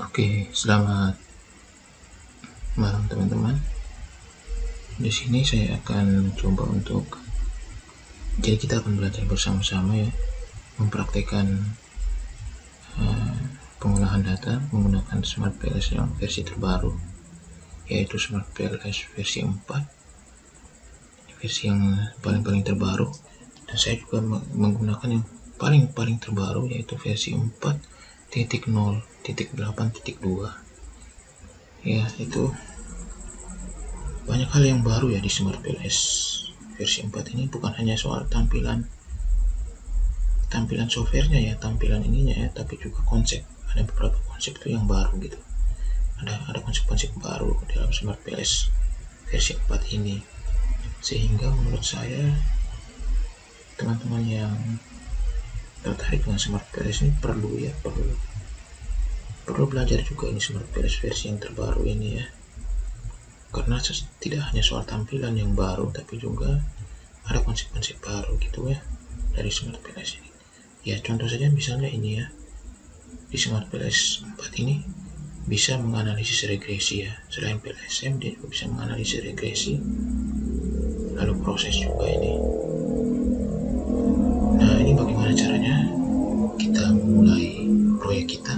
Oke, selamat malam teman-teman. Di sini saya akan coba jadi kita akan belajar bersama-sama ya, mempraktekkan pengolahan data menggunakan Smart PLS yang versi terbaru, yaitu Smart PLS versi 4, versi yang paling terbaru. Dan saya juga menggunakan yang paling terbaru, yaitu versi 4.0.8.2. Ya, itu banyak hal yang baru ya di Smart PLS versi 4 ini. Bukan hanya soal tampilan softwarenya ya, tampilan ininya ya, tapi juga konsep. Ada beberapa konsep itu yang baru gitu. Ada konsep-konsep baru dalam Smart PLS versi 4 ini, sehingga menurut saya teman-teman yang tertarik dengan Smart PLS ini perlu belajar juga ini Smart PLS versi yang terbaru ini ya, karena tidak hanya soal tampilan yang baru, tapi juga ada konsep-konsep baru gitu ya dari Smart PLS ini. Ya, contoh saja misalnya ini ya, di Smart PLS 4 ini bisa menganalisis regresi ya. Selain PLSM, dia juga bisa menganalisis regresi, lalu proses juga ini. Nah, ini bagaimana caranya kita mulai proyek kita?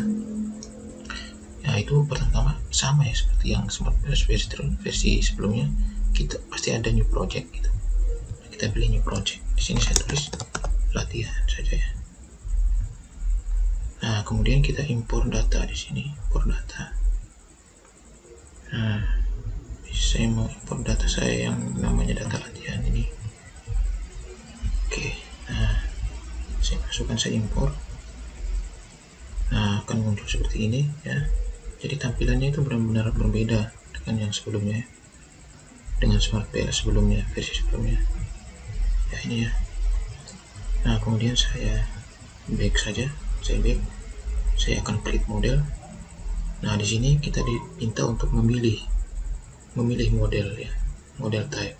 Ya, itu pertama sama ya seperti yang Smart PLS versi sebelumnya, kita pasti ada new project gitu. Kita pilih new project. Di sini saya tulis latihan saja ya. Nah, kemudian kita impor data di sini, impor data. Nah, saya mau impor data saya yang namanya data latihan ini. Oke, nah saya masukkan, saya impor. Nah, akan muncul seperti ini ya. Jadi tampilannya itu benar-benar berbeda dengan yang sebelumnya, dengan Smart PLS sebelumnya, versi sebelumnya. Ya, ini ya. Nah, kemudian saya back saja, saya akan create model. Nah, di sini kita diminta untuk memilih model ya, model type,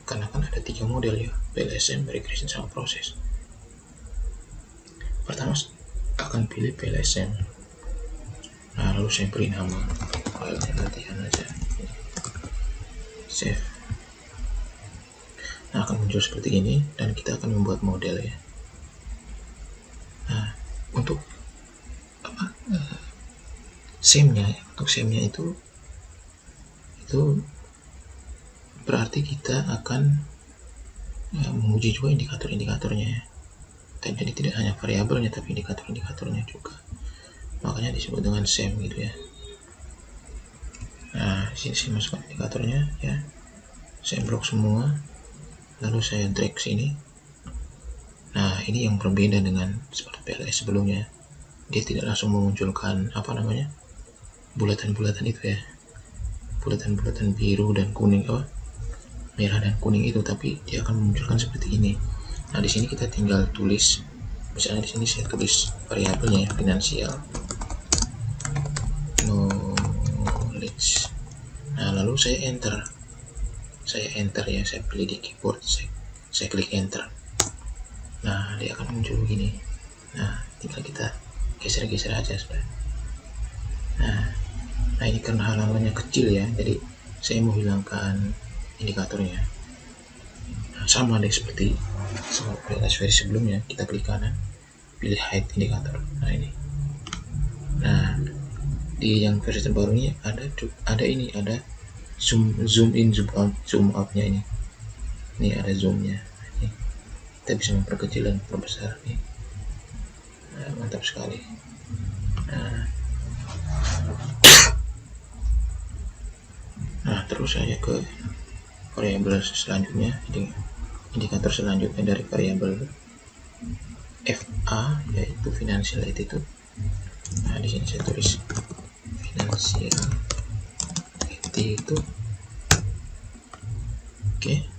karena kan ada 3 model ya, PLSM, regression, sama proses. Pertama akan pilih PLSM. Nah, lalu saya beri nama filenya latihan aja, save. Nah, akan muncul seperti ini dan kita akan membuat model ya. Nah, untuk SEM-nya itu berarti kita akan menguji juga indikator-indikatornya ya. Jadi tidak hanya variabelnya, tapi indikator-indikatornya juga. Makanya disebut dengan SEM gitu ya. Nah, di sini saya masukkan indikatornya ya. Saya blok semua, lalu saya drag sini. Nah, ini yang berbeda dengan seperti PLS sebelumnya. Dia tidak langsung memunculkan bulatan-bulatan itu ya, bulatan-bulatan biru dan kuning, merah dan kuning itu, tapi dia akan memunculkan seperti ini. Nah, di sini kita tinggal tulis, misalnya di sini saya tulis variabelnya finansial knowledge. Nah, lalu saya enter ya, saya pilih di keyboard, saya klik enter. Nah, dia akan muncul begini. Nah, tinggal kita geser-geser aja sebenarnya. Nah, ini karena halamannya kecil ya, jadi saya mau hilangkan indikatornya. Nah, sama deh seperti versi sebelumnya, kita klik kanan, pilih hide indikator. Nah, ini. Nah, di yang versi terbaru ini ada zoom in, zoom out-nya ini. Ini ada zoom-nya. Ini kita bisa memperkecil dan memperbesar nih. Nah, mantap sekali. Nah, terus saja ke variabel selanjutnya, indikator selanjutnya dari variabel FA, yaitu financial attitude. Nah, di sini saya tulis financial attitude. Oke,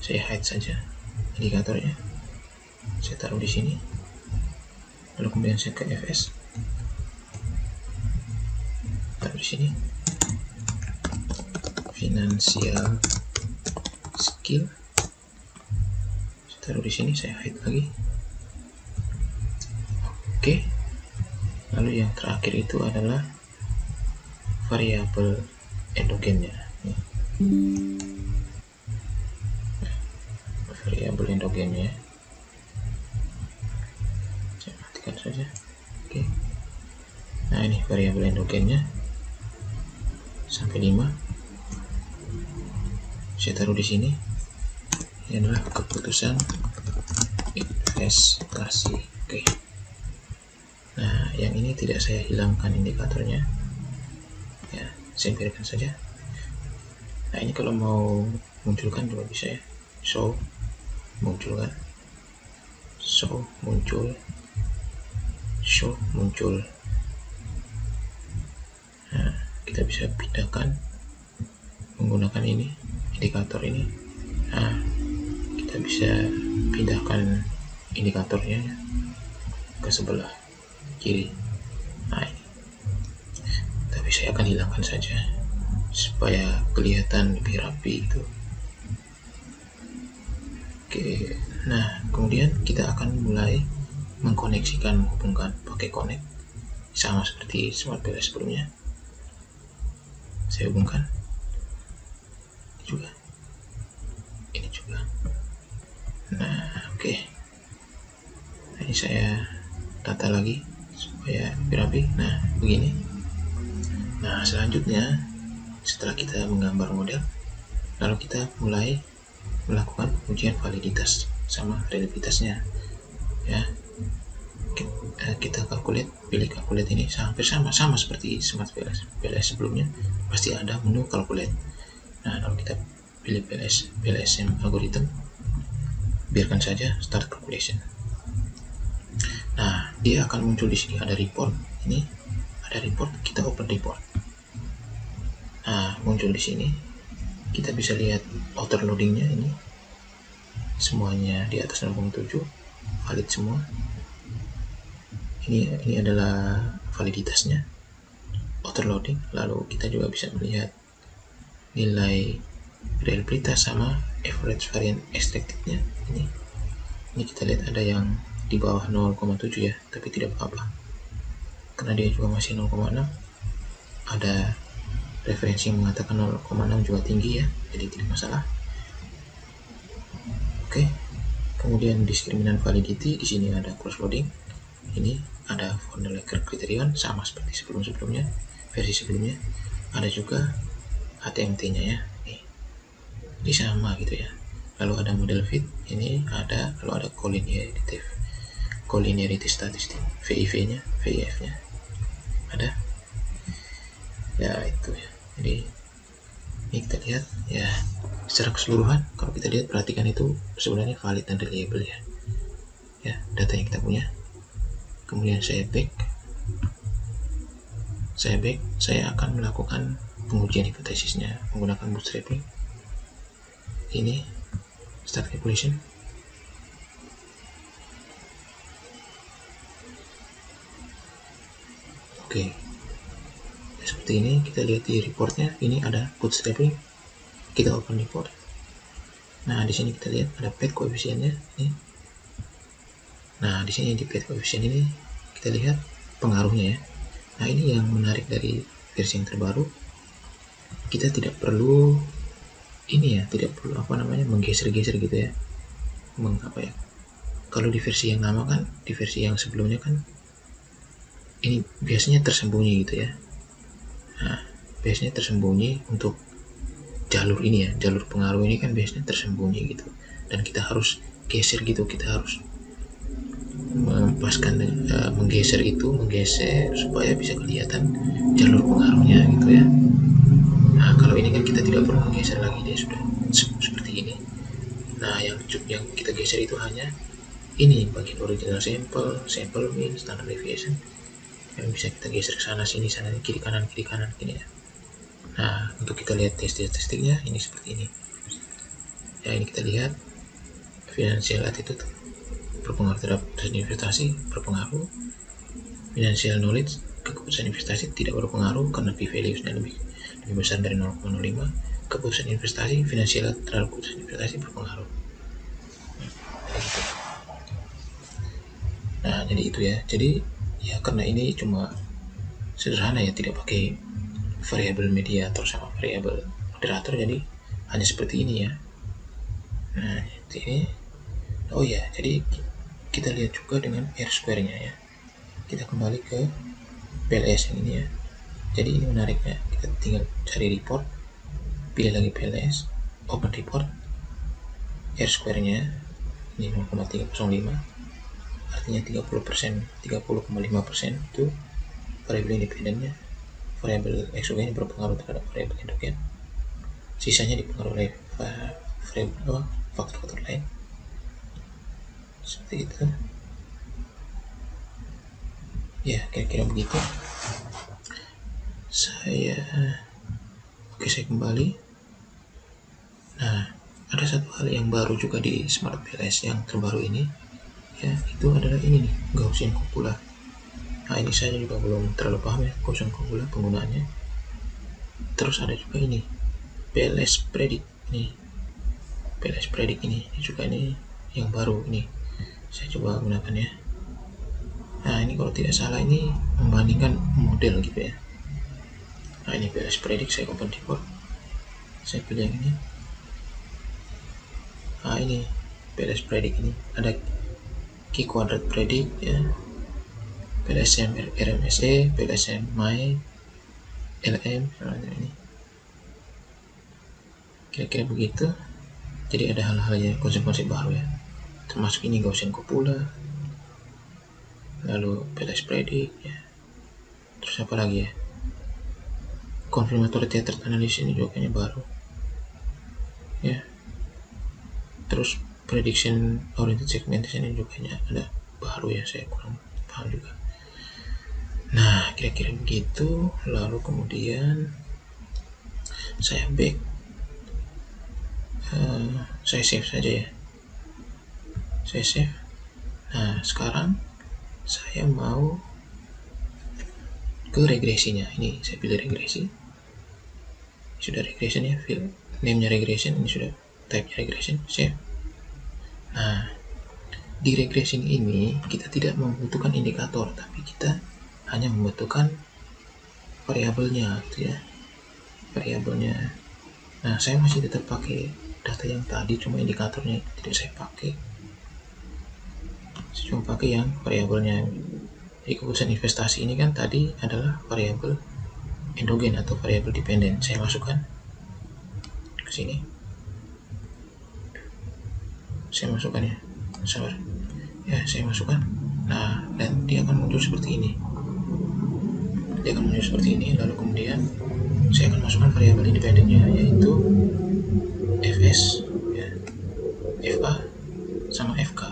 saya hide saja indikatornya, saya taruh di sini, lalu kemudian saya ke FS, taruh di sini financial skill, saya taruh di sini, saya hide lagi. Oke, lalu yang terakhir itu adalah variabel endogennya. Variabel endogennya saya matikan saja. Oke. Nah, ini variabel endogennya sampai 5 saya taruh di sini. Ini adalah keputusan investasi. Oke. Nah, yang ini tidak saya hilangkan indikatornya ya, saya biarkan saja. Nah, ini kalau mau munculkan juga bisa ya, show, munculkan, show, muncul, show, muncul. Nah, kita bisa pindahkan menggunakan ini, indikator ini. Nah, kita bisa pindahkan indikatornya ke sebelah kiri. Nah, ini. Tapi saya akan hilangkan saja supaya kelihatan lebih rapi itu. Oke, nah kemudian kita akan mulai mengkoneksikan, menghubungkan pakai connect, sama seperti Smart PLS sebelumnya. Saya hubungkan ini juga. Nah, oke. Nah, ini saya tata lagi supaya lebih rapi. Nah, begini. Nah, selanjutnya setelah kita menggambar model, lalu kita mulai melakukan ujian validitas sama reliabilitasnya ya. Kita pilih calculate ini hampir sama seperti Smart PLS sebelumnya, pasti ada menu calculate. Nah, lalu kita pilih PLSM algorithm, biarkan saja start calculation. Nah, dia akan muncul di sini, ada report. Ini ada report, kita open report. Nah, muncul di sini, kita bisa lihat outer loadingnya ini semuanya di atas 0,7 valid semua. Ini adalah validitasnya, outer loading. Lalu kita juga bisa melihat nilai reliabilitas sama average variance expected-nya. Ini kita lihat ada yang di bawah 0,7 ya, tapi tidak apa-apa karena dia juga masih 0,6. Ada referensi yang mengatakan 0,6 juga tinggi ya, jadi tidak masalah. Oke. Kemudian diskriminan validity, di sini ada cross loading. Ini ada von der Lecker criterion sama seperti sebelumnya, versi sebelumnya. Ada juga HTMT-nya ya. Ini sama gitu ya. Lalu ada model fit, ini ada, lalu ada collinearity statistik, VIF-nya, VIF-nya ada. Ya itu ya. Jadi ini kita lihat ya secara keseluruhan. Kalau kita lihat, perhatikan itu sebenarnya valid dan reliable ya. Ya, data yang kita punya. Kemudian saya back, saya akan melakukan pengujian hipotesisnya menggunakan bootstrapping. Ini start calculation. Oke. Seperti ini, kita lihat di reportnya, ini ada bootstrapping. Kita open report. Nah, di sini kita lihat ada path koefisiennya ini. Nah, di sini di path koefisien ini kita lihat pengaruhnya ya. Nah, ini yang menarik dari versi yang terbaru. Kita tidak perlu menggeser-geser gitu ya. Kalau di versi yang lama kan, di versi yang sebelumnya kan ini biasanya tersembunyi gitu ya. Nah, biasanya tersembunyi untuk jalur ini ya, jalur pengaruh ini kan biasanya tersembunyi gitu. Dan kita harus geser gitu, kita harus menggeser supaya bisa kelihatan jalur pengaruhnya gitu ya. Nah, kalau ini kan kita tidak perlu menggeser lagi, dia sudah seperti ini. Nah, yang kita geser itu hanya ini bagian original sample mean, standard deviation, yang bisa kita geser ke sana sini kiri kanan gini ya. Nah, untuk kita lihat testingnya ini seperti ini ya. Ini kita lihat financial attitude berpengaruh terhadap keputusan investasi, berpengaruh. Financial knowledge ke keputusan investasi tidak berpengaruh karena p-value-nya lebih besar dari 0,05. Keputusan investasi, finansial terhadap keputusan investasi berpengaruh. Nah, jadi itu ya. Jadi ya, karena ini cuma sederhana ya, tidak pakai variabel mediator sama variabel moderator, jadi hanya seperti ini ya. Nah ini, oh ya, jadi kita lihat juga dengan R² nya ya. Kita kembali ke PLS yang ini ya. Jadi ini menariknya, kita tinggal cari report, pilih lagi PLS, open report, R² nya ini 0,305, artinya 30%, 30,5% itu variabel independennya. Variabel eksogen berpengaruh terhadap variabel endogen, sisanya dipengaruhi oleh faktor-faktor lain, seperti itu ya, kira-kira begitu. Saya kembali. Nah, ada satu hal yang baru juga di Smart PLS yang terbaru ini ya, itu adalah ini nih, Gaussian cupola. Nah ini saya juga belum terlalu paham ya Gaussian cupola penggunaannya. Terus ada juga ini PLS Predict, ini PLS Predict ini juga ini yang baru ini, saya coba gunakannya. Nah ini kalau tidak salah ini membandingkan model gitu ya. Nah ini PLS Predict, saya open report, saya pilih yang ini. Nah ini PLS Predict, ini ada key quadrat predict ya, PLSM RMSE, PLSM MAE, LM, ini kira-kira begitu. Jadi ada hal-hal yang konsep-konsep baru ya, termasuk ini Gaussian cupola, lalu PLS Predict ya, terus apa lagi ya, confirmatory tethered analysis ini juga kayaknya baru ya, terus prediction oriented segmentation ini juga kayaknya ada baru ya, saya kurang paham juga. Nah kira-kira begitu. Lalu kemudian saya back, saya save saja ya, saya save. Nah sekarang saya mau ke regresinya, ini saya pilih regresi, sudah regression ya, field name-nya regression, ini sudah type-nya regression, save. Nah di regression ini kita tidak membutuhkan indikator, tapi kita hanya membutuhkan variabelnya gitu ya, variabelnya. Nah saya masih tetap pakai data yang tadi, cuma indikatornya tidak saya pakai, saya cuma pakai yang variabelnya. Jadi keputusan investasi ini kan tadi adalah variabel endogen atau variabel dependen, saya masukkan ke sini, saya masukkan ya, saya masukkan. Nah dan dia akan muncul seperti ini, lalu kemudian saya akan masukkan variabel independennya, yaitu fs ya, fa sama fk.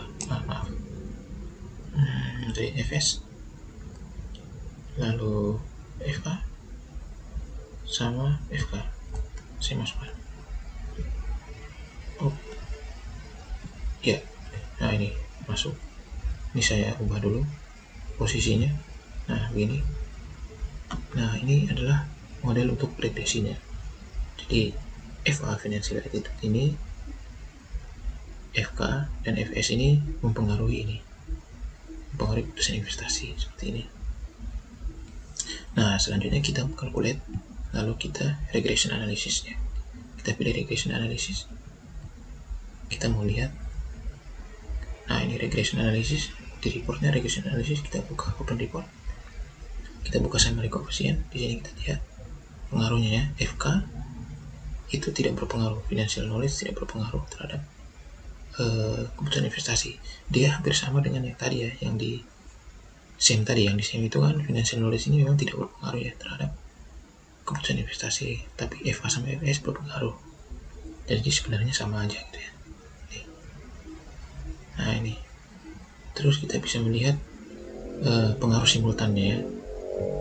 Jadi fs lalu fa sama fk, saya masukkan. Ya, nah ini masuk. Ini saya ubah dulu posisinya. Nah begini. Nah ini adalah model untuk regresinya. Jadi FA financial attitude ini, FK dan FS ini mempengaruhi keputusan investasi seperti ini. Nah selanjutnya kita calculate, lalu kita regression analysisnya. Kita pilih regression analysis. Kita mau lihat. Nah ini regression analysis, di reportnya regression analysis, kita buka open report, kita buka summary coefficient. Di sini kita lihat pengaruhnya ya, FK itu tidak berpengaruh, financial knowledge tidak berpengaruh terhadap keputusan investasi. Dia hampir sama dengan yang tadi ya, yang di SEM tadi. Yang di SEM itu kan financial knowledge ini memang tidak berpengaruh ya terhadap keputusan investasi, tapi FA sama FS berpengaruh. Jadi sebenarnya sama aja gitu ya. Nah ini, terus kita bisa melihat pengaruh simultannya ya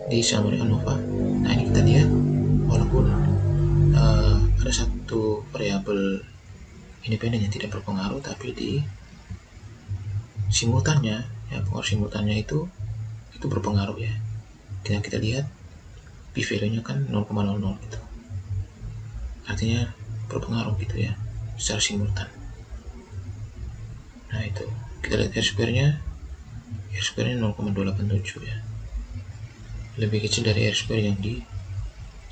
di summary ANOVA. Nah ini kita lihat, walaupun ada satu variabel independen yang tidak berpengaruh, tapi di simultannya ya, pengaruh simultannya itu berpengaruh ya. Kita lihat p-value-nya kan 0,00 gitu, artinya berpengaruh gitu ya secara simultan. Nah itu kita lihat R-square-nya 0,287 ya, lebih kecil dari R-square yang di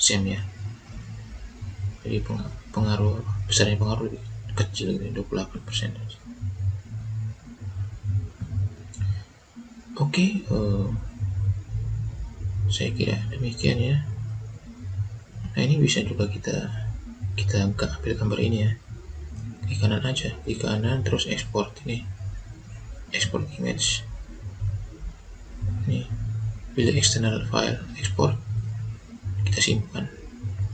same ya. Jadi pengaruh besarnya pengaruh lebih kecil gitu, 28%. Oke, saya kira demikian ya. Nah, ini bisa juga kita ambil gambar ini ya, di kanan aja, di kanan, terus export ini, export image ini, pilih external file, export, kita simpan,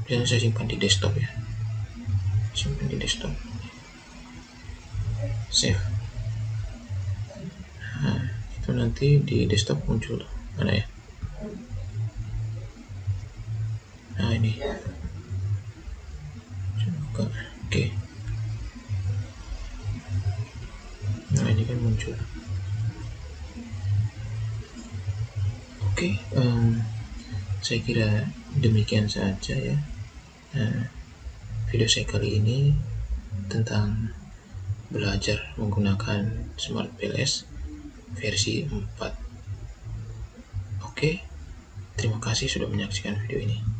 dan saya simpan di desktop ya, simpan di desktop, save. Nah, itu nanti di desktop muncul mana ya, nah ini, buka, oke. Nah, ini kan muncul. Oke, saya kira demikian saja ya. Video saya kali ini tentang belajar menggunakan Smart PLS versi 4. Oke, terima kasih sudah menyaksikan video ini.